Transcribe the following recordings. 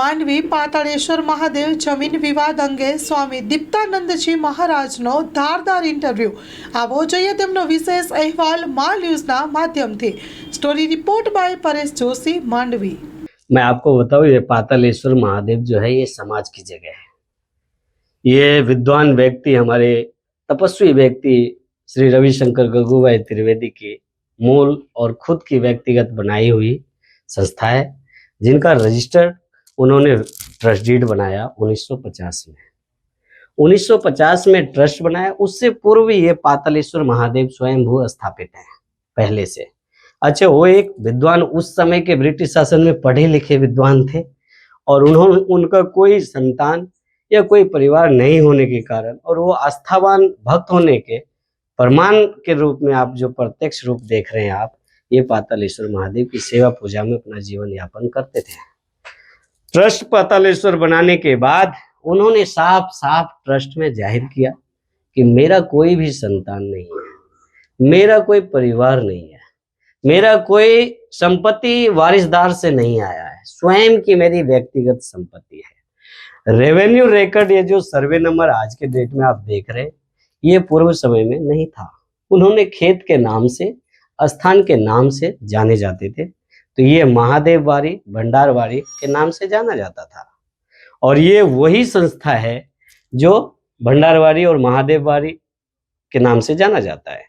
માંડવી પાતાળેશ્વર મહાદેવ જમીન વિવાદ અંગે સ્વામી દીપ્તાનંદજી મહારાજનો ધારદાર ઇન્ટરવ્યૂ. આવો જોઈએ તેમનો વિશેષ અહેવાલ મા ન્યૂઝના માધ્યમથી. Story report by Paresh Joshi, Mandvi. मैं आपको बताऊं, ये पातालेश्वर महादेव जो है ये समाज की जगह है. ये विद्वान व्यक्ति, हमारे तपस्वी व्यक्ति श्री रविशंकर गगुभाई त्रिवेदी की मूल और खुद की व्यक्तिगत बनाई हुई संस्था है, जिनका रजिस्टर उन्होंने ट्रस्ट डीड बनाया 1950 में. 1950 में ट्रस्ट बनाया. उससे पूर्व ये पातालेश्वर महादेव स्वयंभू स्थापित है पहले से. अच्छा, वो एक विद्वान, उस समय के ब्रिटिश शासन में पढ़े लिखे विद्वान थे और उनका कोई संतान या कोई परिवार नहीं होने के कारण और वो आस्थावान भक्त होने के प्रमाण के रूप में आप जो प्रत्यक्ष रूप देख रहे हैं आप, ये पातालेश्वर महादेव की सेवा पूजा में अपना जीवन यापन करते थे. ट्रस्ट पातालेश्वर बनाने के बाद उन्होंने साफ साफ ट्रस्ट में जाहिर किया कि मेरा कोई भी संतान नहीं है, मेरा कोई परिवार नहीं है, मेरा कोई संपत्ति वारिसदार से नहीं आया है, स्वयं की मेरी व्यक्तिगत संपत्ति है. रेवेन्यू रिकॉर्ड, ये जो सर्वे नंबर आज के डेट में आप देख रहे हैं, ये पूर्व समय में नहीं था. उन्होंने खेत के नाम से, स्थान के नाम से जाने जाते थे. तो ये महादेव वाड़ी, भंडारवाड़ी के नाम से जाना जाता था. और ये वही संस्था है जो भंडारवाड़ी और महादेववाड़ी के नाम से जाना जाता है.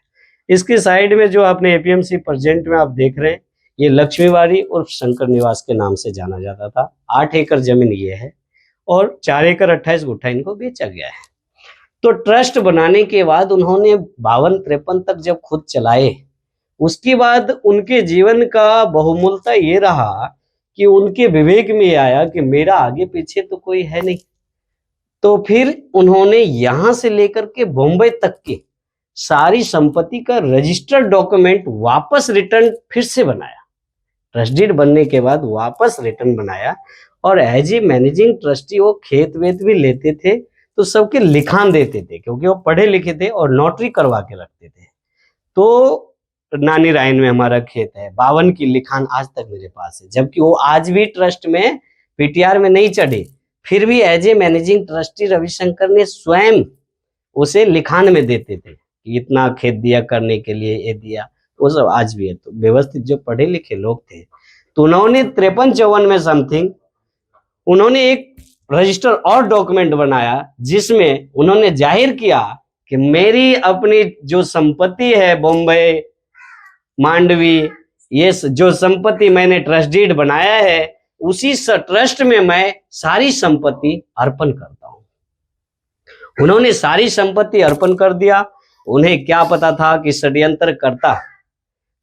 इसके साइड में जो आपने एपीएमसी प्रेजेंट में आप देख रहे हैं, ये लक्ष्मीवाड़ी और शंकर निवास के नाम से जाना जाता था. 8 एकड़ जमीन ये है और 4 एकड़ 28 गुट्ठा इनको बेचा गया है. तो ट्रस्ट बनाने के बाद उन्होंने 52-53 तक जब खुद चलाए, उसके बाद उनके जीवन का बहुमूल्यता ये रहा कि उनके विवेक में ये आया कि मेरा आगे पीछे तो कोई है नहीं. तो फिर उन्होंने यहां से लेकर के बॉम्बे तक की सारी संपत्ति का रजिस्टर्ड डॉक्यूमेंट वापस रिटर्न फिर से बनाया. ट्रस्ट डीड बनने के बाद वापस रिटर्न बनाया और एज ए मैनेजिंग ट्रस्टी वो खेत वेत भी लेते थे तो सबके लिखान देते थे, क्योंकि वो पढ़े लिखे थे और नोटरी करवा के रखते थे. तो नानी रायन में हमारा खेत है, 52 की लिखान आज तक मेरे पास है, जबकि वो आज भी ट्रस्ट में पीटीआर में नहीं चढ़े, फिर भी as a managing trustee Ravishankar ने स्वयं उसे लिखान में देते थे कि इतना खेत दिया करने के लिए, ये दिया. वो सब आज भी है. तो व्यवस्थित जो पढ़े लिखे लोग थे, तो उन्होंने 53-54 में समथिंग उन्होंने एक रजिस्टर और डॉक्यूमेंट बनाया, जिसमें उन्होंने जाहिर किया कि मेरी अपनी जो संपत्ति है बॉम्बे, मांडवी, ये जो संपत्ति मैंने ट्रस्ट डीड बनाया है, उसी ट्रस्ट में मैं सारी संपत्ति अर्पण करता हूं. उन्होंने सारी संपत्ति अर्पण कर दिया. उन्हें क्या पता था कि षड्यंत्र करता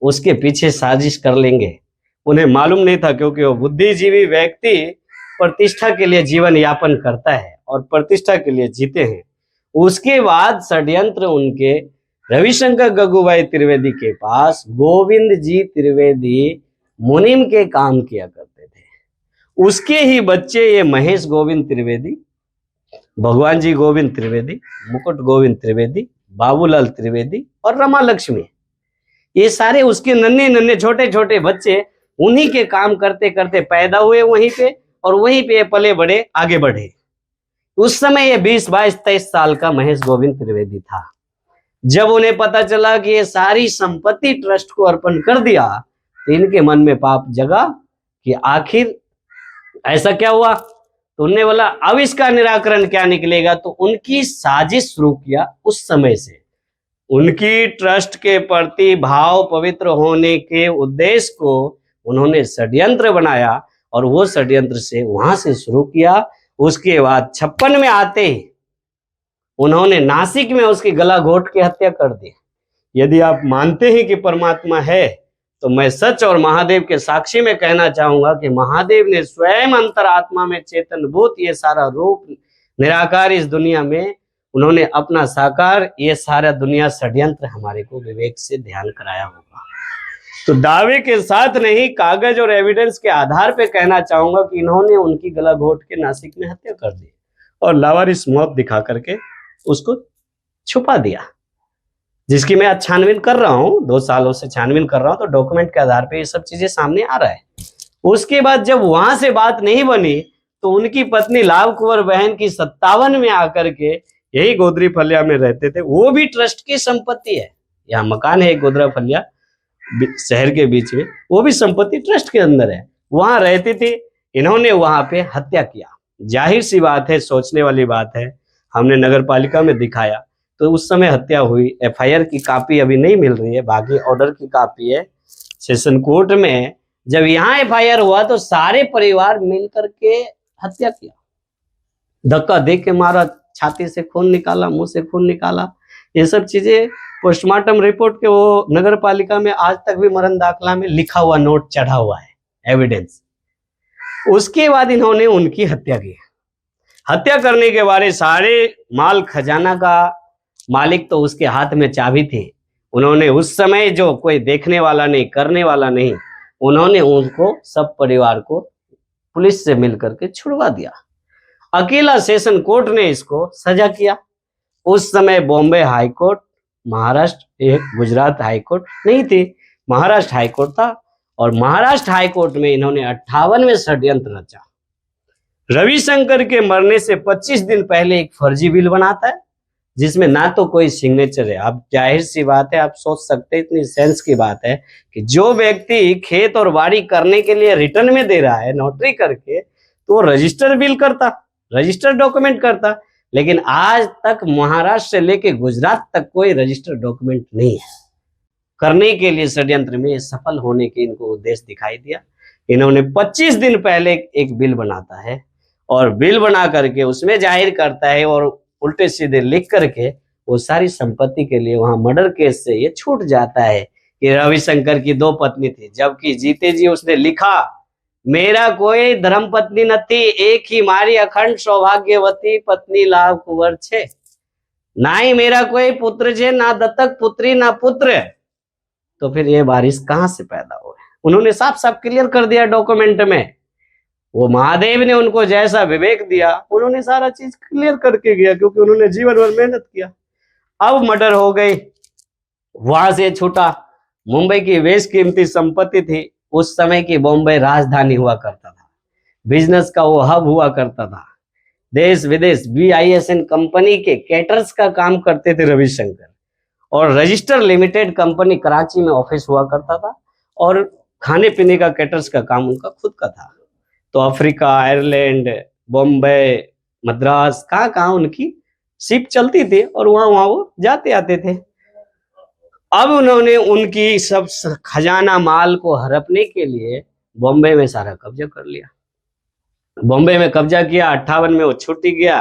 उसके पीछे साजिश कर लेंगे. उन्हें मालूम नहीं था, क्योंकि वो बुद्धिजीवी व्यक्ति प्रतिष्ठा के लिए जीवन यापन करता है और प्रतिष्ठा के लिए जीते हैं. उसके बाद षड्यंत्र उनके रविशंकर गगुभाई त्रिवेदी के पास गोविंद जी त्रिवेदी मुनिम के काम किया करते थे. उसके ही बच्चे ये महेश गोविंद त्रिवेदी, भगवान जी गोविंद त्रिवेदी, मुकुट गोविंद त्रिवेदी, बाबूलाल त्रिवेदी और रमा लक्ष्मी, ये सारे उसके नन्हे नन्हे छोटे छोटे बच्चे उन्हीं के काम करते करते पैदा हुए वहीं पे और वहीं पे पले बड़े, आगे बढ़े. उस समय ये 20, 22, 23 साल का महेश गोविंद त्रिवेदी था. जब उन्हें पता चला कि ये सारी संपत्ति ट्रस्ट को अर्पण कर दिया, तो इनके मन में पाप जगा कि आखिर ऐसा क्या हुआ. तो उन्होंने बोला अब इसका निराकरण क्या निकलेगा. तो उनकी साजिश शुरू किया. उस समय से उनकी ट्रस्ट के प्रति भाव पवित्र होने के उद्देश्य को उन्होंने षड्यंत्र बनाया और वो षड्यंत्र से वहां से शुरू किया. उसके बाद 56 में आते ही उन्होंने नासिक में उसकी गला घोट के हत्या कर दी. यदि आप मानते हैं कि परमात्मा है, तो मैं सच और महादेव के साक्षी में कहना चाहूंगा कि महादेव ने स्वयं अंतरात्मा में चेतनभूत ये सारा रूप निराकार इस दुनिया में उन्होंने अपना साकार, ये सारा दुनिया षड्यंत्र हमारे को विवेक से ध्यान कराया होगा. तो दावे के साथ नहीं, कागज और एविडेंस के आधार पे कहना चाहूंगा कि इन्होंने उनकी गला घोट के नासिक में हत्या कर दी और लावारिस मौत दिखा करके उसको छुपा दिया, जिसकी मैं आज छानबीन कर रहा हूं. 2 सालों से छानबीन कर रहा हूं, तो डॉक्यूमेंट के आधार पे ये सब चीजें सामने आ रहा है. उसके बाद जब वहां से बात नहीं बनी, तो उनकी पत्नी लाभ कुंवर बहन की 57 में आकर के यही गोदरी फलिया में रहते थे। वो भी ट्रस्ट की संपत्ति है। यहाँ मकान है गोदरा फलिया शहर के बीच में, वो भी संपत्ति ट्रस्ट के अंदर है। वहां रहती थी, इन्होंने वहां पे हत्या किया। जाहिर सी बात है, सोचने वाली बात है। हमने नगर पालिका में दिखाया तो उस समय हत्या हुई। एफआईआर की कॉपी अभी नहीं मिल रही है, बाकी ऑर्डर की कॉपी है सेशन कोर्ट में। जब यहाँ एफआईआर हुआ तो सारे परिवार मिलकर के हत्या किया, धक्का दे के मारा, छाती से खून निकाला, मुंह से खून निकाला। ये सब चीजें पोस्टमार्टम रिपोर्ट के वो नगर पालिका में आज तक भी मरण दाखला में लिखा हुआ नोट चढ़ा हुआ है, एविडेंस। उसके बाद इन्होंने उनकी हत्या की। हत्या करने के बाद सारे माल खजाना का मालिक तो उसके हाथ में चाबी थी। उन्होंने उस समय जो कोई देखने वाला नहीं, करने वाला नहीं, उन्होंने उनको सब परिवार को पुलिस से मिलकर के छुड़वा दिया। अकेला सेशन कोर्ट ने इसको सजा किया। उस समय बॉम्बे हाई कोर्ट, महाराष्ट्र, एक गुजरात हाई कोर्ट नहीं थी, महाराष्ट्र हाई कोर्ट था। और महाराष्ट्र हाई कोर्ट में इन्होंने 58वें षड्यंत्र रचा। रविशंकर के मरने से 25 दिन पहले एक फर्जी बिल बनाता है जिसमें ना तो कोई सिग्नेचर है। अब जाहिर सी बात है, आप सोच सकते हैं, इतनी सेंस की बात है कि जो व्यक्ति खेत और बाड़ी करने के लिए रिटर्न में दे रहा है नोटरी करके, तो वो रजिस्टर बिल करता, रजिस्टर डॉक्यूमेंट करता। लेकिन आज तक महाराष्ट्र से लेके गुजरात तक कोई रजिस्टर डॉक्यूमेंट नहीं है। करने के लिए षड्यंत्र में सफल होने के इनको उद्देश्य दिखाई दिया। इन्होंने 25 दिन पहले एक बिल बनाता है और बिल बना करके उसमें जाहिर करता है और उल्टे सीधे लिख करके वो सारी संपत्ति के लिए वहां मर्डर केस से ये छूट जाता है कि रविशंकर की 2 पत्नी थी, जबकि जीते जी उसने लिखा मेरा कोई धर्म पत्नी न थी, एक ही मारी अखंड सौभाग्यवती पत्नी लाभ कुंवर छे, ना ही मेरा कोई पुत्र छे, ना दत्तक पुत्री ना पुत्र। तो फिर ये बारिश कहां से पैदा हुए? उन्होंने साफ साफ क्लियर कर दिया डॉक्यूमेंट में। वो महादेव ने उनको जैसा विवेक दिया, उन्होंने सारा चीज क्लियर करके गया, क्योंकि उन्होंने जीवन भर मेहनत किया। अब मर्डर हो गई, वहां से छूटा। मुंबई की बेशकीमती संपत्ति थी। उस समय की बॉम्बे राजधानी हुआ करता था, बिजनेस का वो हब हुआ करता था। देश विदेश BISN कंपनी के कैटर्स का काम करते थे रविशंकर, और रजिस्टर लिमिटेड कंपनी कराची में ऑफिस हुआ करता था, और खाने पीने का कैटर्स का काम उनका खुद का था। तो अफ्रीका, आयरलैंड, बॉम्बे, मद्रास, कहाँ उनकी शिप चलती थी और वहां वो जाते आते थे। अब उन्होंने उनकी सब खजाना माल को हड़पने के लिए बॉम्बे में सारा कब्जा कर लिया। बॉम्बे में कब्जा किया, 58 में वो छूट गया।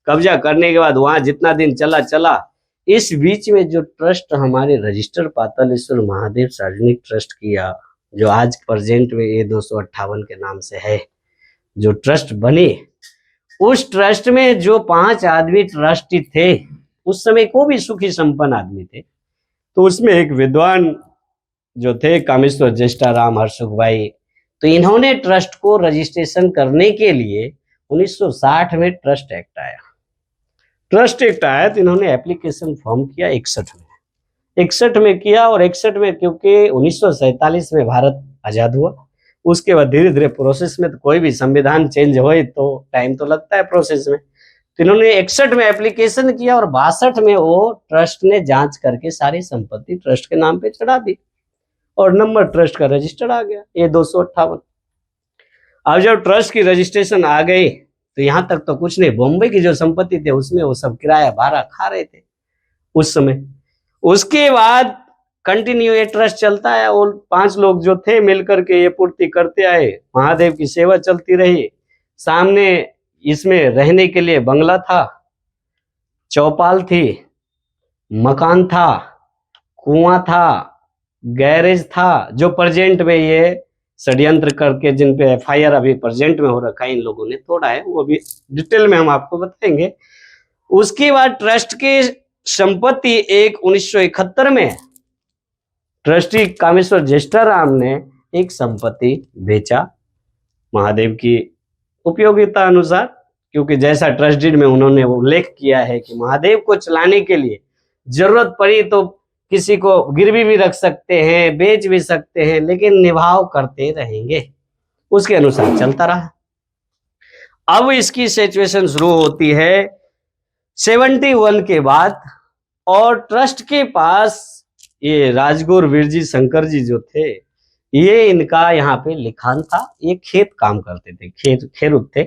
कब्जा करने के बाद वहां जितना दिन चला। इस बीच में जो ट्रस्ट हमारे रजिस्टर पातालेश्वर महादेव सार्वजनिक ट्रस्ट किया, जो आज प्रेजेंट में ये 258 के नाम से है, जो ट्रस्ट बने, उस ट्रस्ट में जो 5 आदमी ट्रस्टी थे, उस समय को भी सुखी संपन्न आदमी थे। तो उसमें एक विद्वान जो थे कामेश्वर ज्येष्ठाराम हरसुख भाई, तो इन्होंने ट्रस्ट को रजिस्ट्रेशन करने के लिए 1960 में ट्रस्ट एक्ट आया। ट्रस्ट एक्ट आया तो इन्होंने एप्लीकेशन फॉर्म किया 61 में किया। और 61 में, क्योंकि 1947 में भारत आजाद हुआ, उसके बाद धीरे धीरे प्रोसेस में, तो कोई भी संविधान चेंज हो तो टाइम तो लगता है प्रोसेस में। तो इन्होंने 61 में एप्लीकेशन किया और 62 में वो ट्रस्ट ने जांच करके सारी संपत्ति ट्रस्ट के नाम पे चढ़ा दी और नंबर ट्रस्ट का रजिस्टर आ गया, ये 258। अब जब ट्रस्ट की रजिस्ट्रेशन आ गई तो यहाँ तक तो कुछ नहीं, बॉम्बे की जो संपत्ति थे उसमें वो सब किराया भाड़ा खा रहे थे उस समय। उसके बाद कंटिन्यू ये ट्रस्ट चलता है और 5 लोग जो थे मिलकर के ये पूर्ति करते आए। महादेव की सेवा चलती रही। सामने इसमें रहने के लिए बंगला था, चौपाल थी, मकान था, कुआं था, गैरेज था, जो प्रेजेंट में ये षड्यंत्र करके जिन पे एफआईआर अभी प्रेजेंट में हो रखा है, इन लोगों ने तोड़ा है, वो भी डिटेल में हम आपको बताएंगे। उसके बाद ट्रस्ट की संपत्ति 1971 में ट्रस्टी कामेश्वर ज्येष्ठाराम ने एक संपत्ति बेचा महादेव की उपयोगिता अनुसार, क्योंकि जैसा ट्रस्ट डीड में उन्होंने उल्लेख किया है कि महादेव को चलाने के लिए जरूरत पड़ी तो किसी को गिरवी भी रख सकते हैं, बेच भी सकते हैं, लेकिन निभाव करते रहेंगे। उसके अनुसार चलता रहा। अब इसकी सिचुएशन शुरू होती है 71 के बाद, और ट्रस्ट के पास ये राजगुरु वीरजी शंकर जी जो थे, ये इनका यहाँ पे लिखान था। ये खेत काम करते थे, खेरुत थे,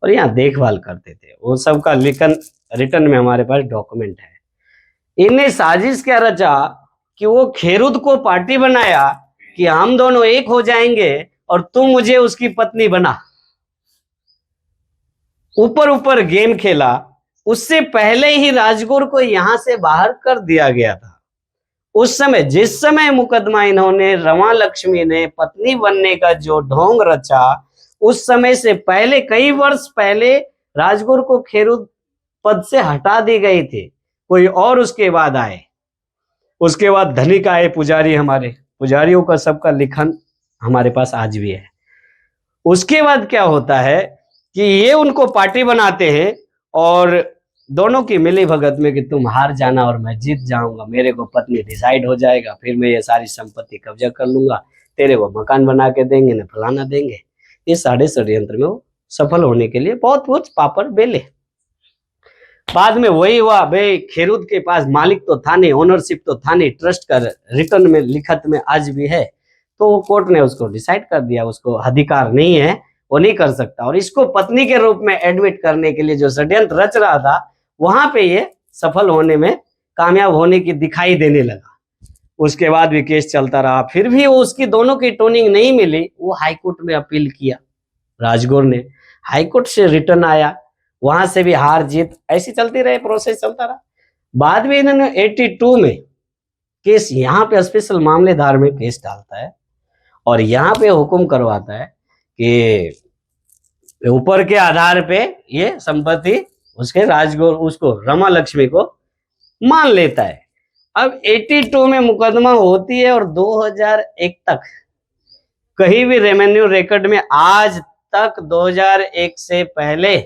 और यहाँ देखभाल करते थे। वो सब का लिखन रिटर्न में हमारे पास डॉक्यूमेंट है। इन्हें साजिश क्या रचा कि वो खेरुत को पार्टी बनाया कि हम दोनों एक हो जाएंगे और तुम मुझे उसकी पत्नी बना। ऊपर ऊपर गेम खेला। उससे पहले ही राजगुरु को यहां से बाहर कर दिया गया था। उस समय, जिस समय मुकदमा इन्होंने रमा लक्ष्मी ने पत्नी बनने का जो ढोंग रचा, उस समय से पहले, कई वर्ष पहले राजगुरु को खेरुत पद से हटा दी गई थी। कोई और उसके बाद आए। उसके बाद धनिक आए, पुजारी। हमारे पुजारियों का सबका लिखन हमारे पास आज भी है। उसके बाद क्या होता है कि ये उनको पार्टी बनाते हैं, और दोनों की मिली भगत में कि तुम हार जाना और मैं जीत जाऊंगा, मेरे को पत्नी डिसाइड हो जाएगा, फिर मैं ये सारी संपत्ति कब्जा कर लूंगा, तेरे को मकान बना के देंगे न फलाना देंगे। ये सारे षड्यंत्र में वो सफल होने के लिए बहुत कुछ पापड़ बेले। बाद में वही हुआ, भाई खेरुत के पास मालिक तो था नहीं, ओनरशिप तो था नहीं, ट्रस्ट का रिटर्न में लिखत में आज भी है। तो कोर्ट ने उसको डिसाइड कर दिया, उसको अधिकार नहीं है, वो नहीं कर सकता। और इसको पत्नी के रूप में एडमिट करने के लिए जो षड्यंत्र रच रहा था, वहां पे ये सफल होने में कामयाब होने की दिखाई देने लगा। उसके बाद भी केस चलता रहा, फिर भी वो उसकी दोनों की टोनिंग नहीं मिली। वो हाईकोर्ट में अपील किया राजगुरु ने, हाईकोर्ट से रिटर्न आया, वहां से भी हार जीत ऐसी चलती रही, प्रोसेस चलता रहा। बाद में इन्होंने 82 में केस यहाँ पे स्पेशल मामलेदार में केस डालता है, और यहाँ पे हुक्म करवाता है कि ऊपर के आधार पे ये संपत्ति उसके राजगुरु, उसको रमा लक्ष्मी को मान लेता है। अब 82 में मुकदमा होती है, और 2001 तक कहीं भी रेवेन्यू रिकॉर्ड में आज तक 2001 से पहले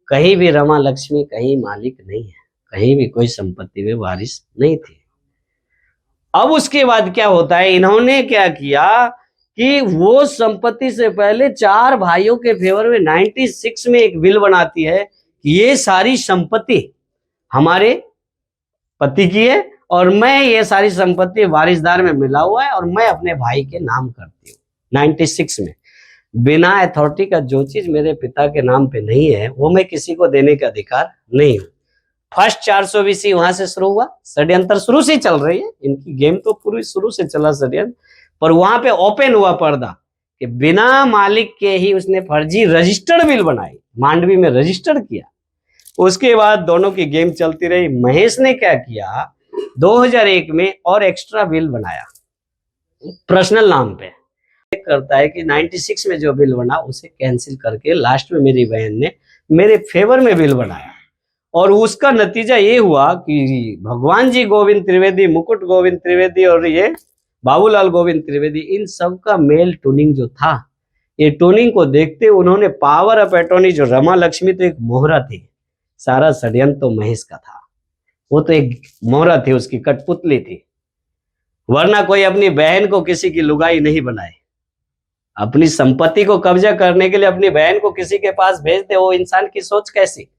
कहीं भी रमा लक्ष्मी कहीं मालिक नहीं है, कहीं भी कोई संपत्ति में वारिस नहीं थी। अब उसके बाद क्या होता है, इन्होंने क्या किया कि वो संपत्ति से पहले 4 भाइयों के फेवर में 96 में एक बिल बनाती है कि ये सारी संपत्ति हमारे पति की है, और मैं ये सारी संपत्ति वारिसदार में मिला हुआ है, और मैं अपने भाई के नाम करती हूँ। 96 में बिना अथॉरिटी का जो चीज मेरे पिता के नाम पे नहीं है, वो मैं किसी को देने का अधिकार नहीं हूँ। फर्स्ट 420 वहां से शुरू हुआ। षड्यंत्र शुरू से चल रही है, इनकी गेम तो पूरी शुरू से चला षड्यंत्र, पर वहां पे ओपन हुआ पर्दा कि बिना मालिक के ही उसने फर्जी रजिस्टर्ड बिल बनाई, मांडवी में रजिस्टर्ड किया। उसके बाद दोनों की गेम चलती रही। महेश ने क्या किया, 2001 में और एक्स्ट्रा बिल बनाया पर्सनल नाम पे। करता है कि 96 में जो बिल बना उसे कैंसिल करके लास्ट में मेरी बहन ने मेरे फेवर में बिल बनाया, और उसका नतीजा ये हुआ कि भगवान जी गोविंद त्रिवेदी, मुकुट गोविंद त्रिवेदी और ये बाबूलाल गोविंद त्रिवेदी, इन सब का मेल टूनिंग जो था, ये टूनिंग को देखते उन्होंने पावर ऑफ अटॉर्नी, जो रमा लक्ष्मी तो एक मोहरा थी, सारा षड्यंत्र तो महेश का था, वो तो एक मोहरा थी, उसकी कठपुतली थी। वरना कोई अपनी बहन को किसी की लुगाई नहीं बनाए। अपनी संपत्ति को कब्जा करने के लिए अपनी बहन को किसी के पास भेज दे, वो इंसान की सोच कैसी।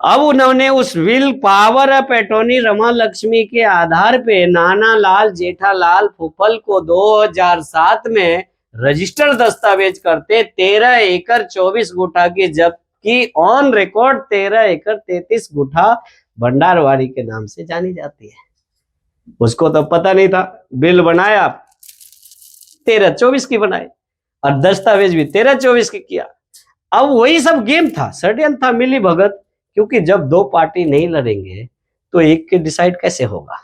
अब उन्होंने उस will power of attorney Rama Lakshmi के आधार पे नाना लाल जेठालाल फुफल को 2007 में रजिस्टर्ड दस्तावेज करते 13 एकड़ 24 गुठा की, जबकि ऑन रिकॉर्ड 13 एकड़ 33 गुठा भंडारवाड़ी के नाम से जानी जाती है। उसको तो पता नहीं था। बिल बनाया 13-24 की बनाई, और दस्तावेज भी 13-24 की किया। अब वही सब गेम था, षड्यंत्र था, मिली भगत। क्योंकि जब 2 पार्टी नहीं लड़ेंगे तो एक के डिसाइड कैसे होगा।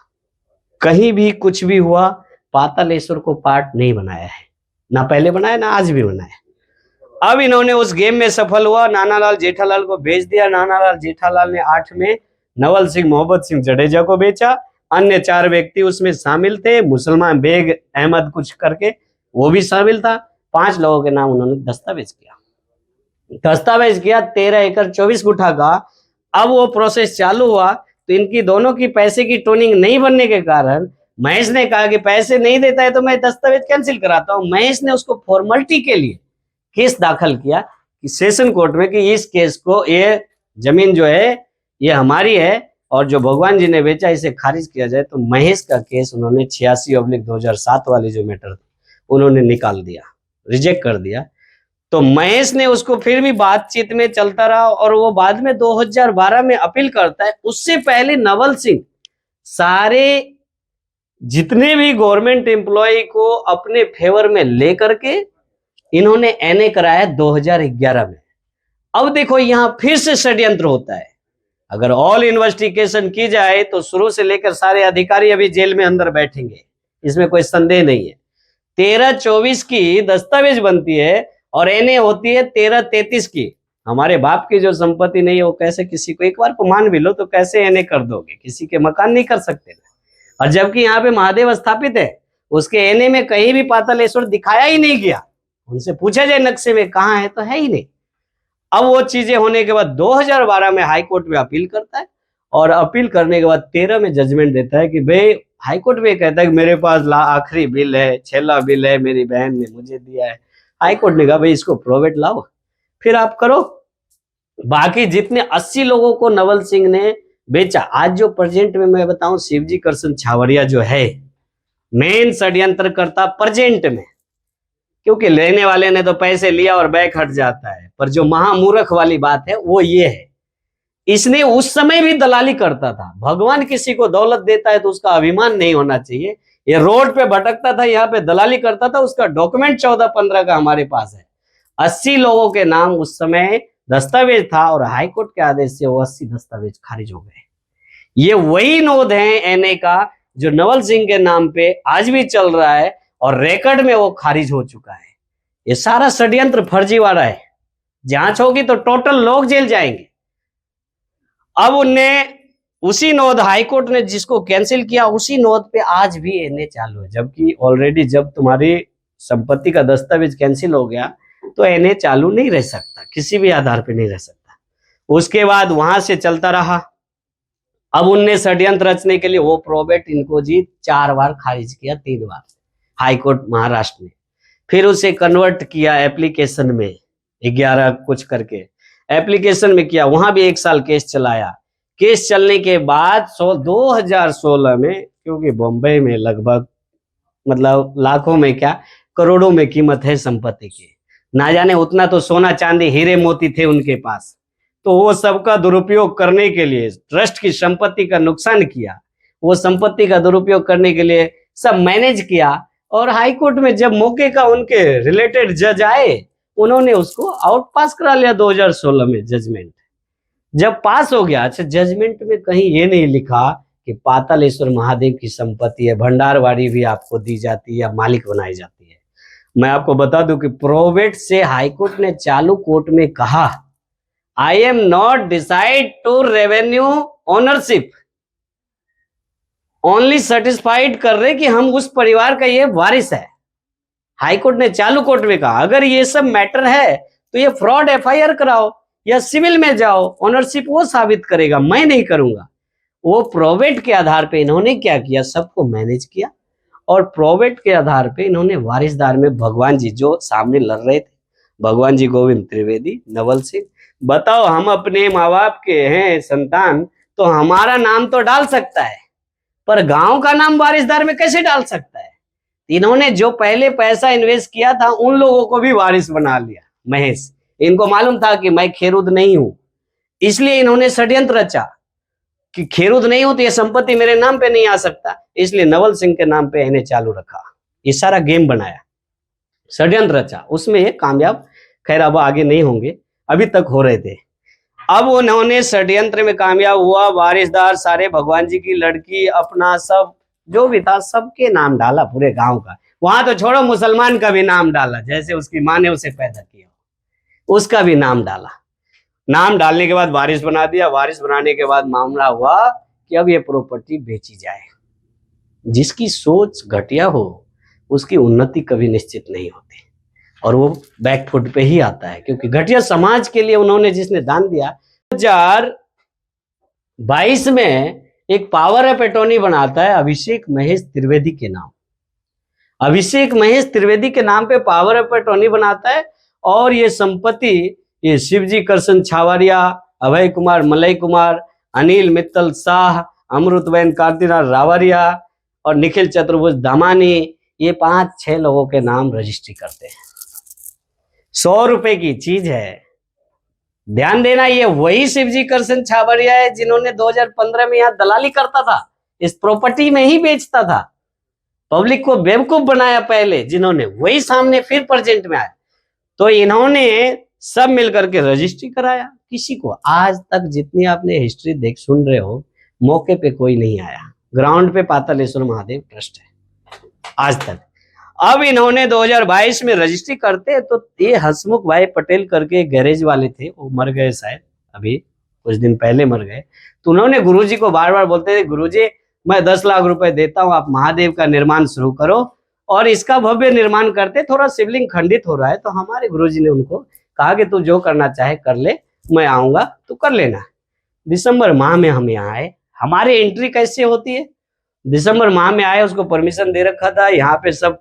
कहीं भी कुछ भी हुआ, पातालेश्वर को पार्ट नहीं बनाया है, ना पहले बनाया ना आज भी बनाया। अब इन्होंने उस गेम में सफल हुआ, नानालाल जेठालाल को बेच दिया। नानालाल जेठालाल ने 8 में नवल सिंह मोहम्मद सिंह जडेजा को बेचा। अन्य 4 व्यक्ति उसमें शामिल थे, मुसलमान बेग अहमद कुछ करके वो भी शामिल था। 5 लोगों के नाम उन्होंने दस्तावेज किया 13 एकड़ 24 गुठा का। अब वो प्रोसेस चालू हुआ, तो इनकी दोनों की पैसे की टोनिंग नहीं बनने के कारण महेश ने कहा कि पैसे नहीं देता है तो मैं दस्तावेज कैंसिल कराता हूं। महेश ने उसको फॉर्मेलिटी के लिए केस दाखिल किया कि सेशन कोर्ट में कि इस केस को, ये जमीन जो है ये हमारी है और जो भगवान जी ने बेचा इसे खारिज किया जाए। तो महेश का केस उन्होंने 86/2007 वाली जो मैटर उन्होंने निकाल दिया, रिजेक्ट कर दिया। तो महेश ने उसको फिर भी बातचीत में चलता रहा और वो बाद में 2012 में अपील करता है। उससे पहले नवल सिंह सारे जितने भी गवर्नमेंट एम्प्लॉय को अपने फेवर में लेकर के इन्होंने एनए कराया 2011 में। अब देखो यहां फिर से षड्यंत्र होता है। अगर ऑल इन्वेस्टिगेशन की जाए तो शुरू से लेकर सारे अधिकारी अभी जेल में अंदर बैठेंगे, इसमें कोई संदेह नहीं है। 13-24 की दस्तावेज बनती है और एनए होती है 13-33 की। हमारे बाप की जो संपत्ति नहीं है वो कैसे किसी को, एक बार को मान भी लो तो कैसे एनए कर दोगे? किसी के मकान नहीं कर सकते। और जबकि यहाँ पे महादेव स्थापित है, उसके एनए में कहीं भी पातालेश्वर दिखाया ही नहीं गया। उनसे पूछा जाए नक्शे में कहाँ है तो है ही नहीं। अब वो चीजें होने के बाद 2012 में हाई कोर्ट में अपील करता है और अपील करने के बाद 13 में जजमेंट देता है कि भाई, हाई कोर्ट में कहता है कि मेरे पास आखिरी बिल है, छेला बिल है, मेरी बहन ने मुझे दिया है। हाई कोर्ट ने कहा भाई इसको प्रोवेट लाओ, फिर आप करो। बाकी जितने 80 लोगों को नवल सिंह ने बेचा, आज जो प्रेजेंट में मैं बताऊं, शिवजी कृष्ण छावरिया जो है मेन षड्यंत्रकर्ता प्रेजेंट में, क्योंकि लेने वाले ने तो पैसे लिया और बैक हट जाता है। पर जो महामूर्ख वाली बात है वो ये है, इसने उस समय भी दलाली करता था। भगवान किसी को दौलत देता है तो उसका अभिमान नहीं होना चाहिए। ये रोड पे भटकता था, यहाँ पे दलाली करता था, उसका डॉक्यूमेंट 14-15 का हमारे पास है। 80 लोगों के नाम उस समय दस्तावेज था और हाईकोर्ट के आदेश से वो 80 दस्तावेज खारिज हो गए। ये वही नोद है एनए का जो नवल सिंह के नाम पे आज भी चल रहा है और रिकॉर्ड में वो खारिज हो चुका है। ये सारा षड्यंत्र फर्जीवाड़ा है। जांच होगी तो टोटल लोग जेल जाएंगे। अब उनने उसी नोद हाईकोर्ट ने जिसको कैंसिल किया, उसी नोद पे आज भी एनए चालू है। जबकि ऑलरेडी जब तुम्हारी संपत्ति का दस्तावेज कैंसिल हो गया तो एनए चालू नहीं रह सकता, किसी भी आधार पे नहीं रह सकता। उसके बाद वहां से चलता रहा। अब उनने षड्यंत्र रचने के लिए वो प्रोबेट इनको जी 4 बार खारिज किया, 3 बार हाईकोर्ट महाराष्ट्र में। फिर उसे कन्वर्ट किया एप्लीकेशन में, 11 कुछ करके एप्लीकेशन में किया, वहां भी 1 साल केस चलाया। केस चलने के बाद 2016 में, क्योंकि बॉम्बे में लगभग मतलब लाखों में क्या करोड़ों में कीमत है संपत्ति की, ना जाने उतना तो सोना चांदी हीरे मोती थे उनके पास। तो वो सबका दुरुपयोग करने के लिए ट्रस्ट की संपत्ति का नुकसान किया, वो संपत्ति का दुरुपयोग करने के लिए सब मैनेज किया। और हाईकोर्ट में जब मौके का उनके रिलेटेड जज आए, उन्होंने उसको आउट पास करा लिया 2016 में जजमेंट। जब पास हो गया, अच्छा जजमेंट में कहीं ये नहीं लिखा कि पातालेश्वर महादेव की संपत्ति है, भंडारवाड़ी भी आपको दी जाती है या मालिक बनाई जाती है। मैं आपको बता दूं कि प्रोवेट से हाईकोर्ट ने चालू कोर्ट में कहा, I am not decide to revenue ownership, only satisfied कर रहे कि हम उस परिवार का ये वारिस है। हाईकोर्ट ने चालू कोर्ट में कहा अगर ये सब मैटर है तो ये फ्रॉड एफआईआर कराओ या सिविल में जाओ, ओनरशिप वो साबित करेगा, मैं नहीं करूंगा। वो प्रोवेट के आधार पे इन्होंने क्या किया, सबको मैनेज किया और प्रोवेट के आधार पे इन्होंने वारिसदार में भगवान जी जो सामने लड़ रहे थे, भगवान जी गोविंद त्रिवेदी, नवल सिंह, बताओ हम अपने माँ बाप के हैं संतान तो हमारा नाम तो डाल सकता है, पर गांव का नाम वारिसदार में कैसे डाल सकता है? इन्होंने जो पहले पैसा इन्वेस्ट किया था उन लोगों को भी वारिस बना लिया। महेश, इनको मालूम था कि मैं खेरुद नहीं हूं, इसलिए इन्होंने षड्यंत्र रचा कि खेरुद नहीं हूं तो ये संपत्ति मेरे नाम पे नहीं आ सकता, इसलिए नवल सिंह के नाम पे इन्हें चालू रखा। ये सारा गेम बनाया, षड्यंत्र रचा, उसमें ये कामयाब। खैर अब आगे नहीं होंगे, अभी तक हो रहे थे। अब उन्होंने षड्यंत्र में कामयाब हुआ, वारिसदार सारे भगवान जी की लड़की अपना सब जो भी था सबके नाम डाला, पूरे गांव का। वहां तो छोड़ो मुसलमान का भी नाम डाला, जैसे उसकी माँ ने उसे पैदा किया उसका भी नाम डाला। नाम डालने के बाद वारिस बना दिया। वारिस बनाने के बाद मामला हुआ कि अब ये प्रॉपर्टी बेची जाए। जिसकी सोच घटिया हो उसकी उन्नति कभी निश्चित नहीं होती और वो बैकफुट पे ही आता है, क्योंकि घटिया समाज के लिए उन्होंने जिसने दान दिया। 2022 में एक पावर ऑफ अटॉर्नी बनाता है अभिषेक महेश त्रिवेदी के नाम। अभिषेक महेश त्रिवेदी के नाम पे पावर ऑफ अटॉर्नी बनाता है और ये संपत्ति ये शिवजी करसन छावरिया, अभय कुमार मलय कुमार, अनिल मित्तल शाह, अमृतबेन कार्तिनाथ रावरिया और निखिल चतुर्भुज दामानी, ये 5-6 लोगों के नाम रजिस्ट्री करते हैं। 100 रुपए की चीज है। ध्यान देना, ये वही शिवजी करसन छावरिया है जिन्होंने 2015 में यहाँ दलाली करता था, इस प्रॉपर्टी में ही बेचता था, पब्लिक को बेवकूफ बनाया पहले, जिन्होंने वही सामने फिर प्रेजेंट में आया। तो इन्होंने सब मिलकर के रजिस्ट्री कराया। किसी को आज तक जितनी आपने हिस्ट्री देख सुन रहे हो, मौके पे कोई नहीं आया। ग्राउंड पे पातालेश्वर महादेव ट्रस्ट है आज तक। अब इन्होंने 2022 में रजिस्ट्री करते तो ये हसमुख भाई पटेल करके गैरेज वाले थे, वो मर गए शायद, अभी कुछ दिन पहले मर गए। तो उन्होंने गुरुजी को बार बार बोलते थे, गुरुजी मैं 10 लाख रुपए देता हूँ, आप महादेव का निर्माण शुरू करो और इसका भव्य निर्माण करते। थोड़ा शिवलिंग खंडित हो रहा है, तो हमारे गुरुजी ने उनको कहा कि तू जो करना चाहे कर ले, मैं आऊंगा तो कर लेना। दिसंबर माह में हम यहाँ आए। हमारी एंट्री कैसे होती है? दिसंबर माह में आए, उसको परमिशन दे रखा था। यहाँ पे सब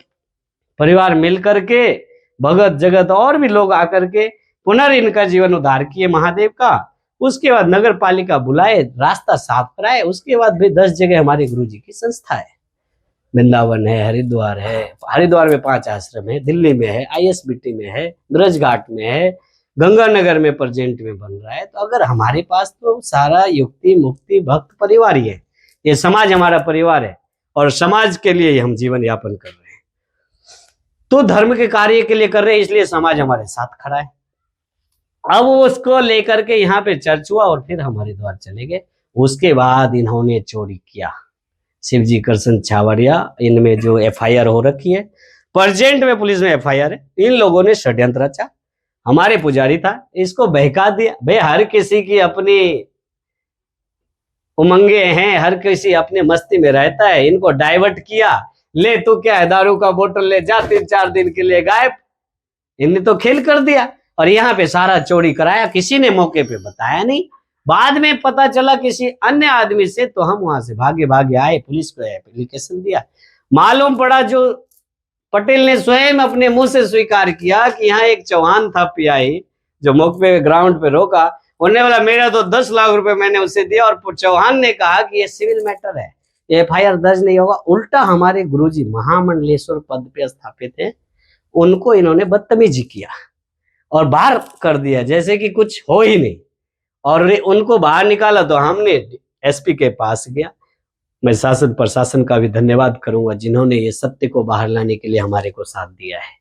परिवार मिल करके, भगत जगत और भी लोग आकर के पुनर्इनका जीवन उद्धार किए महादेव का। उसके बाद नगर पालिका बुलाए, रास्ता साफ कराए। उसके बाद भी 10 जगह हमारे गुरुजी की संस्था है। वृंदावन है, हरिद्वार है, हरिद्वार में 5 आश्रम है, दिल्ली में है, ISBT में है, ब्रज घाट में है, गंगानगर में प्रेजेंट में बन रहा है। तो अगर हमारे पास तो सारा युक्ति मुक्ति भक्त परिवार ही है, ये समाज हमारा परिवार है और समाज के लिए हम जीवन यापन कर रहे हैं। तो धर्म के कार्य के लिए कर रहे हैं, इसलिए समाज हमारे साथ खड़ा है। अब उसको लेकर के यहाँ पे चर्च हुआ और फिर हम हरिद्वार चले गए। उसके बाद इन्होंने चोरी किया। शिवजी करसन छावरिया, इनमें जो FIR हो रखी है, प्रेजेंट में पुलिस में FIR है। इन लोगों ने षड्यंत्र रचा। हमारे पुजारी था, इसको बहका दिया। भाई हर किसी की अपनी उमंगे हैं, हर किसी अपने मस्ती में रहता है। इनको डाइवर्ट किया, ले तू क्या है, दारू का बोतल ले जा, 3-4 दिन के लिए गायब। इनने तो खेल कर दिया और यहाँ पे सारा चोरी कराया। किसी ने मौके पे बताया नहीं, बाद में पता चला किसी अन्य आदमी से, तो हम वहां से भागे भागे आए, पुलिस को एप्लीकेशन दिया। मालूम पड़ा जो पटेल ने स्वयं अपने मुंह से स्वीकार किया कि यहाँ एक चौहान था PI, जो मौके पे ग्राउंड पे रोका। उन्होंने बोला मेरा तो 10 लाख रुपए मैंने उसे दिया, और चौहान ने कहा कि ये सिविल मैटर है, FIR दर्ज नहीं होगा। उल्टा हमारे गुरुजी महामंडलेश्वर पद पे स्थापित है, उनको इन्होंने बदतमीजी किया और बाहर कर दिया जैसे कि कुछ हो ही नहीं। और उनको बाहर निकाला तो हमने SP के पास गया। मैं शासन प्रशासन का भी धन्यवाद करूंगा, जिन्होंने ये सत्य को बाहर लाने के लिए हमारे को साथ दिया है।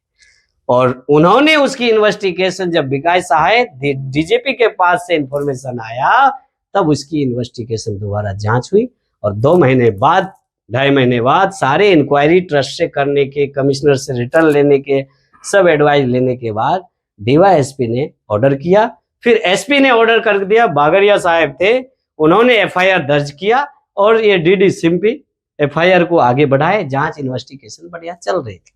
और उन्होंने उसकी इन्वेस्टिगेशन, जब विकास सहाय DGP के पास से इंफॉर्मेशन आया, तब उसकी इन्वेस्टिगेशन दोबारा जांच हुई। और 2 महीने बाद, 2.5 महीने बाद सारे इंक्वायरी ट्रस्ट से करने के, कमिश्नर से रिटर्न लेने के, सब एडवाइस लेने के बाद DYSP ने ऑर्डर किया। फिर SP ने ऑर्डर कर दिया, बागड़िया साहब थे, उन्होंने FIR दर्ज किया और ये DD सिम्पी FIR को आगे बढ़ाए। जांच इन्वेस्टिगेशन बढ़िया चल रही थी।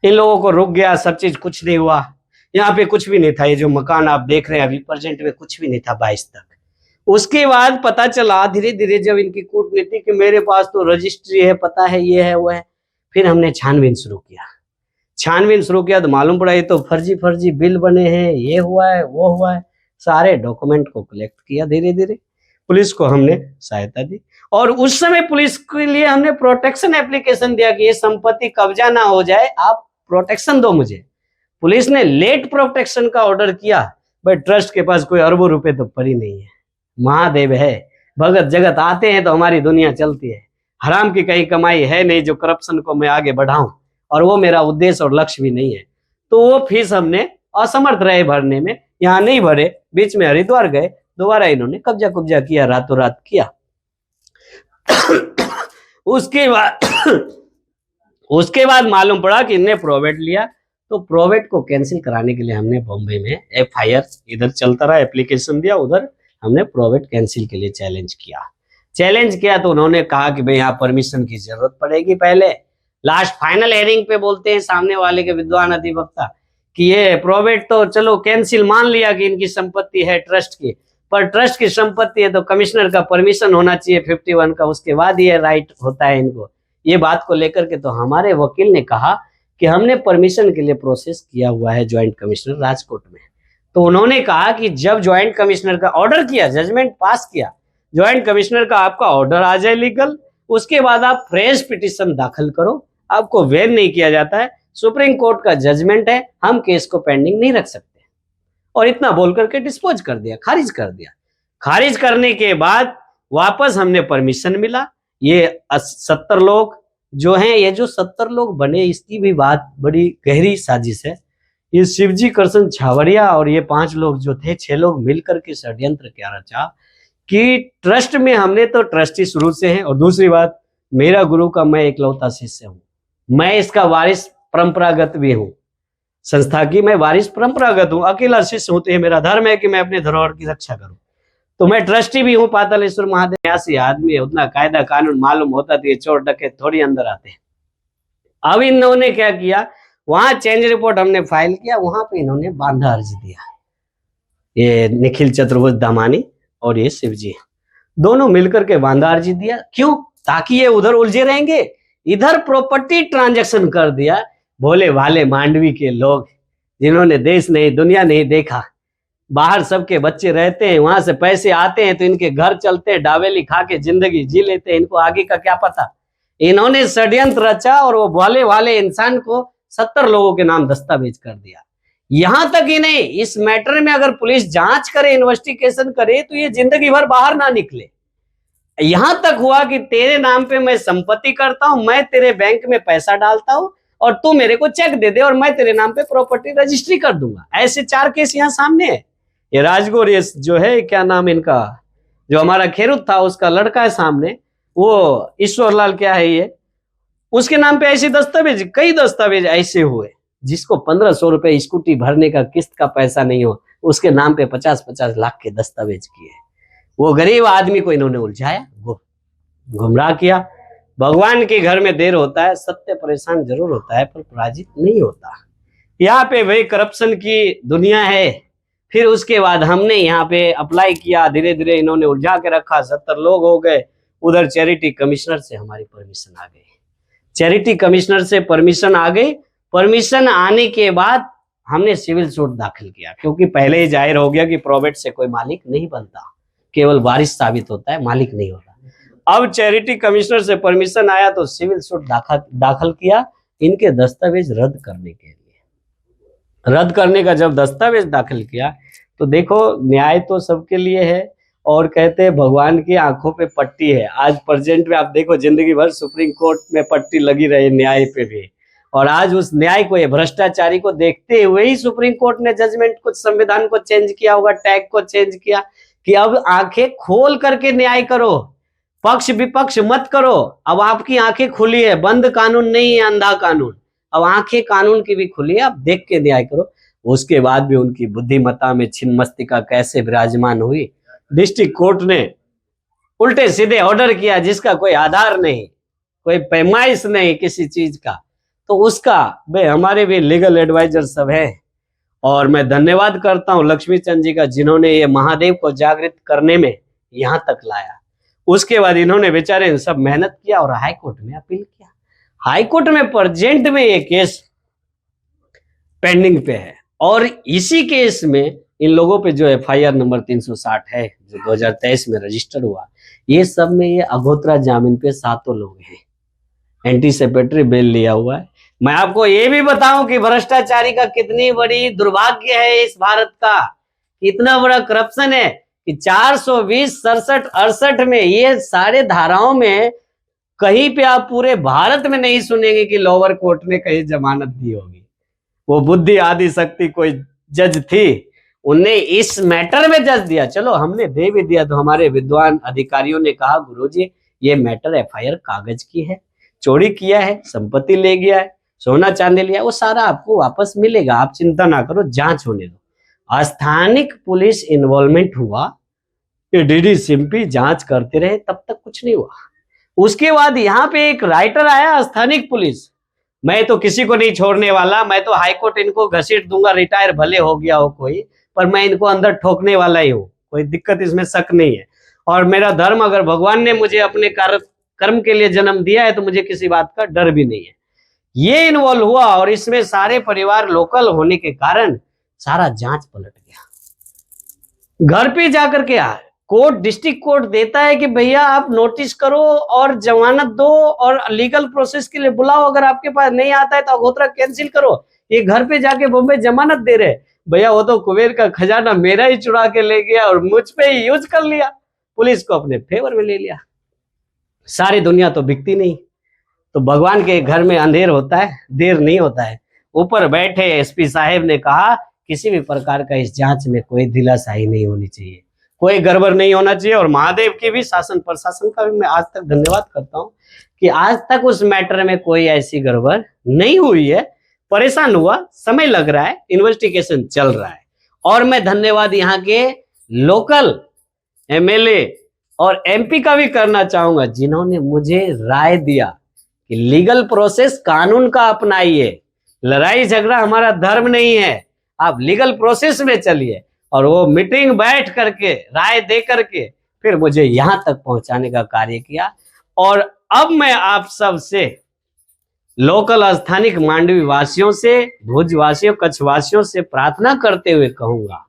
इन लोगों को रुक गया, सब चीज, कुछ नहीं हुआ। यहाँ पे कुछ भी नहीं था। ये जो मकान आप देख रहे हैं अभी प्रेजेंट में, कुछ भी नहीं था 22 तक। उसके बाद पता चला धीरे धीरे, जब इनकी कूटनीति कि मेरे पास तो रजिस्ट्री है, पता है, ये है वो है, फिर हमने छानबीन शुरू किया तो मालूम पड़ा ये तो फर्जी बिल बने हैं, ये हुआ है वो हुआ है। सारे डॉक्यूमेंट को कलेक्ट किया धीरे धीरे, पुलिस को हमने सहायता दी। और उस समय पुलिस के लिए हमने प्रोटेक्शन एप्लीकेशन दिया कि ये संपत्ति कब्जा ना हो जाए, आप प्रोटेक्शन दो मुझे। पुलिस ने लेट प्रोटेक्शन का ऑर्डर किया। भाई ट्रस्ट के पास कोई अरबों रुपए तो पड़ी नहीं है, महादेव है, भगत जगत आते हैं तो हमारी दुनिया चलती है। हराम की कहीं कमाई है नहीं जो करप्शन को मैं आगे बढ़ाऊं, और वो मेरा उद्देश्य और लक्ष्य भी नहीं है। तो वो फीस हमने असमर्थ रहे भरने में, यहाँ नहीं भरे, बीच में हरिद्वार गए, दोबारा इन्होंने कब्जा किया, रातों रात किया। उसके बाद मालूम पड़ा कि इनने प्रोवेट लिया। तो प्रोवेट को कैंसिल कराने के लिए हमने बॉम्बे में FIR, इधर चलता रहा, एप्लीकेशन दिया, उधर हमने प्रोवेट कैंसिल के लिए चैलेंज किया। तो उन्होंने कहा कि भाई यहाँ परमिशन की जरूरत पड़ेगी पहले। लास्ट फाइनल हेयरिंग पे बोलते हैं सामने वाले के विद्वान अधिवक्ता कि ये प्रोवेट तो चलो कैंसिल मान लिया कि इनकी संपत्ति है ट्रस्ट की, पर ट्रस्ट की संपत्ति है तो कमिश्नर का परमिशन होना चाहिए 51 का, उसके बाद ये राइट होता है इनको। ये बात को लेकर के तो हमारे वकील ने कहा कि हमने परमिशन के लिए प्रोसेस किया हुआ है ज्वाइंट कमिश्नर राजकोट में, तो उन्होंने कहा कि जब ज्वाइंट कमिश्नर का ऑर्डर किया, जजमेंट पास किया, ज्वाइंट कमिश्नर का आपका ऑर्डर आ जाए लीगल, उसके बाद आप फ्रेश पिटीशन दाखिल करो, आपको वेल नहीं किया जाता है, सुप्रीम कोर्ट का जजमेंट है, हम केस को पेंडिंग नहीं रख सकते। और इतना बोल करके डिस्पोज कर दिया, खारिज कर दिया। खारिज करने के बाद वापस हमने परमिशन मिला। ये 70 लोग जो हैं, ये जो 70 लोग बने, इसकी भी बात बड़ी गहरी साजिश है। ये शिवजी कृष्ण छावरिया और ये 5 लोग जो थे, 6 लोग मिलकर के षड्यंत्र क्या रचा कि ट्रस्ट में, हमने तो ट्रस्टी शुरू से हैं, और दूसरी बात, मेरा गुरु का मैं इकलौता शिष्य हूँ, मैं इसका वारिस परंपरागत भी हूँ, संस्था की मैं वारिस परंपरागत हूँ, अकेला शिष्य हूँ, तो ये मेरा धर्म है कि मैं अपने धरोहर की रक्षा करूं। तो मैं ट्रस्टी भी हूँ पातालेश्वर महादेव। ऐसी आदमी है, उतना कायदा कानून मालूम होता तो ये चोर डकैत थोड़ी अंदर आते। अब इन्होंने क्या किया, वहां चेंज रिपोर्ट हमने फाइल किया, वहां पे इन्होंने बांधा अर्जी दिया। ये निखिल चतुर्भुज दामानी और ये शिवजी दोनों मिलकर के बांधा अर्जी दिया। क्यों? ताकि ये उधर उलझे रहेंगे, इधर प्रॉपर्टी ट्रांजैक्शन कर दिया। भोले भाले मांडवी के लोग जिन्होंने देश नहीं दुनिया नहीं देखा, बाहर सबके बच्चे रहते हैं, वहां से पैसे आते हैं तो इनके घर चलते हैं, डावेली खा के जिंदगी जी लेते हैं, इनको आगे का क्या पता। इन्होंने षड्यंत्र रचा और वो भोले भाले इंसान को 70 लोगों के नाम दस्तावेज कर दिया। यहां तक ही नहीं, इस मैटर में अगर पुलिस जांच करे, इन्वेस्टिगेशन करे, तो ये जिंदगी भर बाहर ना निकले। यहां तक हुआ कि तेरे नाम पे मैं संपत्ति करता हूं, मैं तेरे बैंक में पैसा डालता हूं और तू मेरे को चेक दे दे और मैं तेरे नाम पे प्रॉपर्टी रजिस्ट्री कर दूंगा। ऐसे 4 केस यहाँ सामने है। ये राजगौर, ये जो है, क्या नाम इनका, जो हमारा खेरुत था उसका लड़का है सामने, वो ईश्वरलाल क्या है ये, उसके नाम पे ऐसे दस्तावेज, कई दस्तावेज ऐसे हुए जिसको 1500 रुपए स्कूटी भरने का किस्त का पैसा नहीं हो, उसके नाम पे 50-50 लाख के दस्तावेज किए। वो गरीब आदमी को इन्होंने उलझाया, गुमराह किया। भगवान के घर में देर होता है, सत्य परेशान जरूर होता है पर पराजित नहीं होता। यहाँ पे वही करप्शन की दुनिया है। फिर उसके बाद हमने यहाँ पे अप्लाई किया, धीरे धीरे इन्होंने उलझा के रखा, 70 लोग हो गए। उधर चैरिटी कमिश्नर से हमारी परमिशन आ गई, चैरिटी कमिश्नर से परमिशन आ गई। परमिशन आने के बाद हमने सिविल सूट दाखिल किया, क्योंकि पहले ही जाहिर हो गया कि प्रोवेट से कोई मालिक नहीं बनता, केवल वारिस साबित होता है, मालिक नहीं होता। अब चैरिटी कमिश्नर से परमिशन आया तो सिविल सूट दाखिल किया इनके दस्तावेज रद्द करने के लिए। रद्द करने का जब दस्तावेज दाखिल किया तो देखो, न्याय तो सबके लिए है, और कहते हैं भगवान की आंखों पे पट्टी है। आज प्रेजेंट में आप देखो, जिंदगी भर सुप्रीम कोर्ट में पट्टी लगी रही न्याय पे भी, और आज उस न्याय को, ये भ्रष्टाचारी को देखते हुए ही सुप्रीम कोर्ट ने जजमेंट को, संविधान को चेंज किया होगा, टैग को चेंज किया कि अब आंखें खोल करके न्याय करो, पक्ष विपक्ष मत करो। अब आपकी आंखें खुली है, बंद कानून नहीं है, अंधा कानून। अब आंखें कानून की भी खुली है, अब देख के न्याय करो। उसके बाद भी उनकी बुद्धिमत्ता में छिन्नमस्तिका कैसे विराजमान हुई। डिस्ट्रिक्ट कोर्ट ने उल्टे सीधे ऑर्डर किया जिसका कोई आधार नहीं, कोई पैमाइश नहीं किसी चीज का, तो उसका हमारे भी लीगल एडवाइजर सब है। और मैं धन्यवाद करता हूं लक्ष्मी चंद जी का, जिन्होंने ये महादेव को जागृत करने में यहाँ तक लाया। उसके बाद इन्होंने बेचारे सब मेहनत किया और हाई कोर्ट में अपील किया। हाई कोर्ट में प्रेजेंट में ये केस पेंडिंग पे है, और इसी केस में इन लोगों पे जो FIR नंबर 360 है, जो 2023 में रजिस्टर हुआ, ये सब में ये अगोतरा जामीन पे 7 लोग हैं, एंटीसिपेटरी बेल लिया हुआ है। मैं आपको ये भी बताऊं कि भ्रष्टाचारी का कितनी बड़ी दुर्भाग्य है इस भारत का, इतना बड़ा करप्शन है कि 420, 67, 68 में, ये सारे धाराओं में कहीं पे आप पूरे भारत में नहीं सुनेंगे कि लोअर कोर्ट ने कहीं जमानत दी होगी। वो बुद्धि आदि शक्ति कोई जज थी, उनने इस मैटर में जज दिया। चलो हमने दे भी दिया तो हमारे विद्वान अधिकारियों ने कहा, गुरुजी ये मैटर FIR कागज की है, चोरी किया है, संपत्ति ले गया है, सोना चांदी लिया, वो सारा आपको वापस मिलेगा, आप चिंता ना करो, जांच होने दो। स्थानिक पुलिस इन्वॉल्वमेंट हुआ, DDCP जांच करते रहे, तब तक कुछ नहीं हुआ। उसके बाद यहाँ पे एक राइटर आया, स्थानिक पुलिस, मैं तो किसी को नहीं छोड़ने वाला, मैं तो हाईकोर्ट इनको घसीट दूंगा, रिटायर भले हो गया हो कोई, पर मैं इनको अंदर ठोकने वाला ही हूँ, कोई दिक्कत इसमें शक नहीं है। और मेरा धर्म, अगर भगवान ने मुझे अपने कर्म के लिए जन्म दिया है तो मुझे किसी बात का डर भी नहीं है। ये इन्वॉल्व हुआ, और इसमें सारे परिवार लोकल होने के कारण सारा जांच पलट गया। घर पे जाकर के आए, कोर्ट डिस्ट्रिक्ट कोर्ट देता है कि भैया आप नोटिस करो और जमानत दो और लीगल प्रोसेस के लिए बुलाओ, अगर आपके पास नहीं आता है तो अगोतरा कैंसिल करो। ये घर पे जाके बॉम्बे जमानत दे रहे, भैया वो तो कुबेर का खजाना मेरा ही चुरा के ले गया और मुझ पे ही यूज कर लिया, पुलिस को अपने फेवर में ले लिया। सारी दुनिया तो बिकती नहीं, तो भगवान के घर में अंधेर होता है, देर नहीं होता है। ऊपर बैठे एसपी साहब ने कहा किसी भी प्रकार का इस जांच में कोई ढिलासाई नहीं होनी चाहिए, कोई गड़बड़ नहीं होना चाहिए। और महादेव की भी, शासन प्रशासन का भी मैं आज तक धन्यवाद करता हूँ कि आज तक उस मैटर में कोई ऐसी गड़बड़ नहीं हुई है। परेशान हुआ, समय लग रहा है, इन्वेस्टिगेशन चल रहा है। और मैं धन्यवाद यहाँ के लोकल एमएलए और एमपी का भी करना चाहूंगा, जिन्होंने मुझे राय दिया कि लीगल प्रोसेस कानून का अपनाइए, लड़ाई झगड़ा हमारा धर्म नहीं है, आप लीगल प्रोसेस में चलिए। और वो मीटिंग बैठ करके राय दे करके फिर मुझे यहां तक पहुंचाने का कार्य किया। और अब मैं आप सब से, लोकल स्थानिक मांडवी वासियों से, भुज वासियों, कच्छ वासियों से प्रार्थना करते हुए कहूंगा,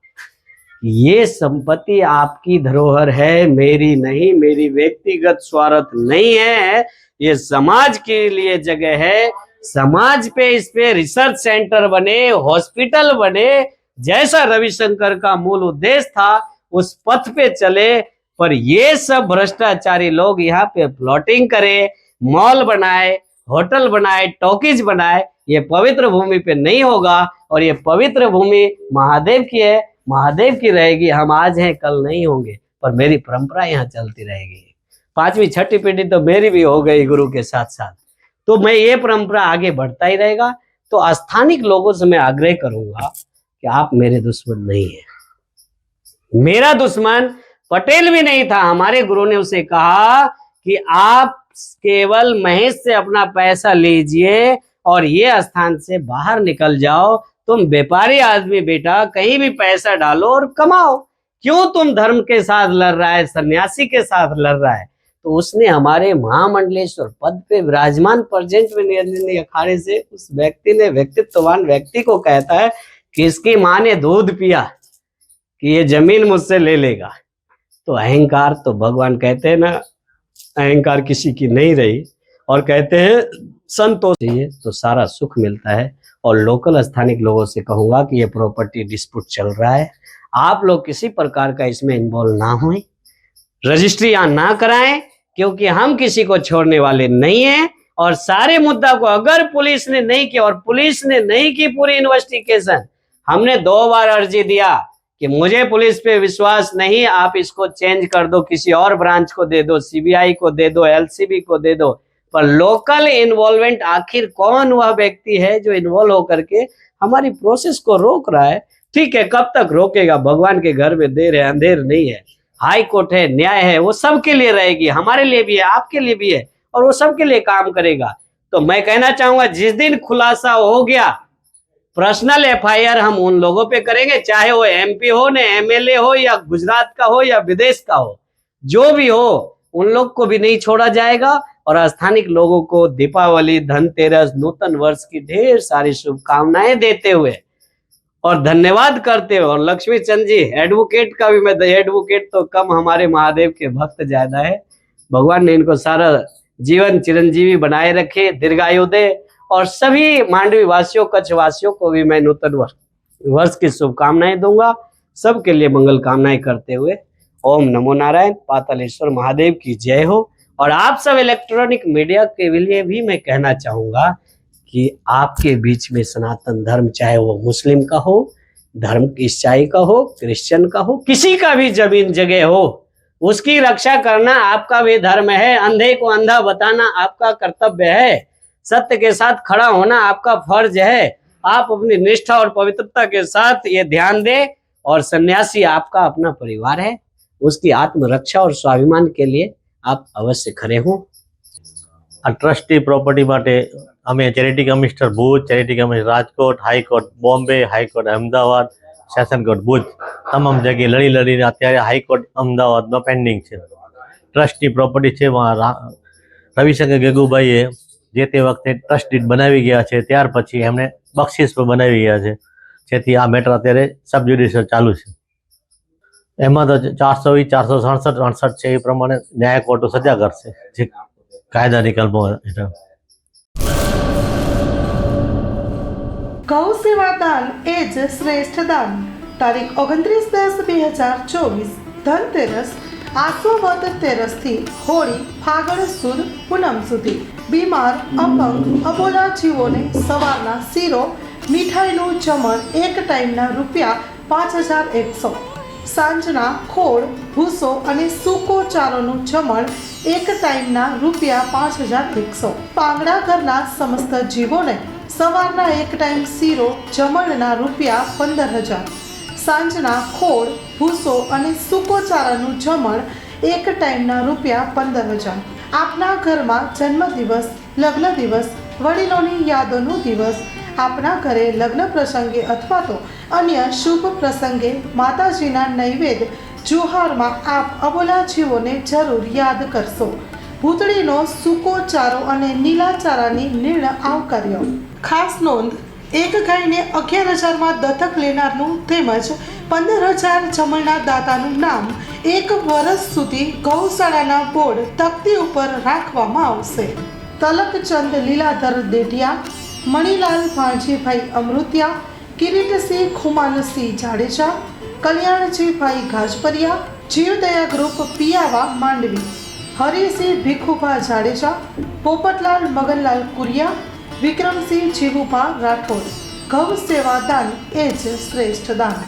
ये संपत्ति आपकी धरोहर है, मेरी नहीं, मेरी व्यक्तिगत स्वार्थ नहीं है, ये समाज के लिए जगह है। समाज पे इस पे रिसर्च सेंटर बने, हॉस्पिटल बने, जैसा रविशंकर का मूल उद्देश्य था उस पथ पे चले। पर ये सब भ्रष्टाचारी लोग यहाँ पे प्लॉटिंग करे, मॉल बनाए, होटल बनाए, टॉकीज बनाए, ये पवित्र भूमि पे नहीं होगा। और ये पवित्र भूमि महादेव की है, महादेव की रहेगी। हम आज हैं, कल नहीं होंगे, पर मेरी परंपरा यहाँ चलती रहेगी। 5वीं 6ठी पीढ़ी तो मेरी भी हो गई गुरु के साथ साथ, तो मैं ये परंपरा आगे बढ़ता ही रहेगा। तो स्थानिक लोगों से मैं आग्रह करूंगा कि आप मेरे दुश्मन नहीं है। मेरा दुश्मन पटेल भी नहीं था। हमारे गुरु ने उसे कहा कि आप केवल महेश से अपना पैसा लीजिए और ये स्थान से बाहर निकल जाओ। तुम व्यापारी आदमी बेटा, कहीं भी पैसा डालो और कमाओ, क्यों तुम धर्म के साथ लड़ रहा है, सन्यासी के साथ लड़ रहा है। तो उसने हमारे महामंडलेश्वर पद पे विराजमान प्रेजेंट में निर्णय अखाड़े से उस व्यक्ति ने, व्यक्तित्ववान व्यक्ति को कहता है कि इसकी माँ ने दूध पिया कि ये जमीन मुझसे ले लेगा। तो अहंकार, तो भगवान कहते हैं ना, अहंकार किसी की नहीं रही, और कहते हैं संतोष चाहिए तो सारा सुख मिलता है। और लोकल स्थानिक लोगों से कहूंगा कि ये प्रॉपर्टी डिस्प्यूट चल रहा है, आप लोग किसी प्रकार का इसमें इन्वॉल्व ना हों, रजिस्ट्रियां ना कराएं, क्योंकि हम किसी को छोड़ने वाले नहीं हैं। और सारे मुद्दा को अगर पुलिस ने नहीं किया, और पुलिस ने नहीं की पूरी इन्वेस्टिगेशन, हमने 2 बार अर्जी दिया कि मुझे पुलिस पे विश्वास नहीं, आप इसको चेंज कर दो, किसी और ब्रांच को दे दो, सीबीआई को दे दो, एलसीबी को दे दो। पर लोकल इन्वॉल्वमेंट, आखिर कौन वह व्यक्ति है जो इन्वॉल्व होकर के हमारी प्रोसेस को रोक रहा है। ठीक है, कब तक रोकेगा, भगवान के घर में देर है, अंधेर नहीं है। हाई कोर्ट है, न्याय है, वो सबके लिए रहेगी, हमारे लिए भी है, आपके लिए भी है, और वो सबके लिए काम करेगा। तो मैं कहना चाहूंगा, जिस दिन खुलासा हो गया, पर्सनल एफआईआर हम उन लोगों पे करेंगे, चाहे वो एमपी हो, ने एमएलए हो, या गुजरात का हो, या विदेश का हो, जो भी हो, उन लोग को भी नहीं छोड़ा जाएगा। और स्थानिक लोगों को दीपावली, धनतेरस, नूतन वर्ष की ढेर सारी शुभकामनाएं देते हुए और धन्यवाद करते हुए, और लक्ष्मी चंद जी एडवोकेट का भी, मैं एडवोकेट तो कम, हमारे महादेव के भक्त ज्यादा है, भगवान ने इनको सारा जीवन चिरंजीवी बनाए रखे, दीर्घायु दे। और सभी मांडवी वासियों, कच्छ वासियों को भी मैं नूतन वर्ष की शुभकामनाएं दूंगा। सबके लिए मंगल कामनाएं करते हुए ओम नमो नारायण, पातालेश्वर महादेव की जय हो। और आप सब इलेक्ट्रॉनिक मीडिया के लिए भी मैं कहना चाहूंगा कि आपके बीच में सनातन धर्म, चाहे वो मुस्लिम का हो, धर्म ईसाई का हो, क्रिश्चियन का हो, किसी का भी जमीन जगह हो, उसकी रक्षा करना आपका भी धर्म है। अंधे को अंधा बताना आपका कर्तव्य है। सत्य के साथ खड़ा होना आपका फर्ज है। आप अपनी निष्ठा और पवित्रता के साथ ये ध्यान दें। और सन्यासी आपका अपना परिवार है, उसकी आत्मरक्षा और स्वाभिमान के लिए आप अवश्य खड़े हों। आ ट्रस्टी प्रॉपर्टी माटे अमे charity commissioner Bhuj, charity commissioner Rajkot, high court Bombay, high court Ahmedabad, session court Bhuj तमाम जगह लड़ी लड़ीने अत्यारे हाईकोर्ट अमदावाद में पेन्डिंग है। ट्रस्टी प्रॉपर्टी है, वहाँ रविशंकर गगुभाईए जे ते वखते ट्रस्ट डीड बनावी गया है, त्यार पछी एमणे बख्शीश पर बनावी गया है। જેથી આ મેટર અત્યારે સબ જ્યુડિશિયલ ચાલુ છે. એમાં તો 420, 467, 68 છે એ પ્રમાણે ન્યાય કોર્ટો સજા કરશે જે કાયદાની કલમો હેઠળ. ગૌ સેવા દાન એ જ શ્રેષ્ઠ દાન. તારીખ 29/10/2024 ધનતેરસ આસો વદ તેરસથી હોળી ફાગણ સુદ પૂનમ સુધી બીમાર અપંગ અબોલા જીવોને સવારના શીરો મીઠાઈનું જમણ એક ટાઈમના ₹5100, સાંજના ખોળ ભૂસો અને સૂકો ચારોનું જમણ એક ટાઈમના ₹5100. પાંગડા ઘરના સમસ્ત જીવોને સવારના એક ટાઈમ શીરો જમણના ₹15000, સાંજના ખોળ ભૂસો અને સૂકો ચારાનું જમણ એક ટાઈમના ₹15000. આપના ઘરમાં જન્મદિવસ, લગ્ન દિવસ, વડીલોની યાદોનો દિવસ, આપના ઘરે લગ્ન પ્રસંગે અથવા તો અન્ય શુભ પ્રસંગે માતાજીના નૈવેદ્ય જુહારમાં આપ અબોલા જીવોને જરૂર યાદ કરશો. ભૂતળીનો સૂકો ચારો અને નીલા ચારાની નિર્ણય આવકાર્યો. ખાસ નોંધ, એક ગાયને 11,000માં દત્તક લેનારનું તેમજ 15,000 જમણના દાતાનું નામ 1 વર્ષ સુધી ગૌશાળાના બોર્ડ તકતી ઉપર રાખવામાં આવશે. તલકચંદ લીલાધર દેઢિયા, મણિલાલ ભાણજીભાઈ અમૃતિયા, કિરીટસિંહ ખુમાનસિંહ જાડેજા, કલ્યાણજીભાઈ ગાજપરિયા, જીવદયા ગ્રુપ પિયાવા માંડવી, હરિસિંહ ભીખુભા જાડેજા, પોપટલાલ મગનલાલ કુરિયા, વિક્રમસિંહ જીવુભા રાઠોડ. ગૌ સેવા દાન એ જ શ્રેષ્ઠ દાન.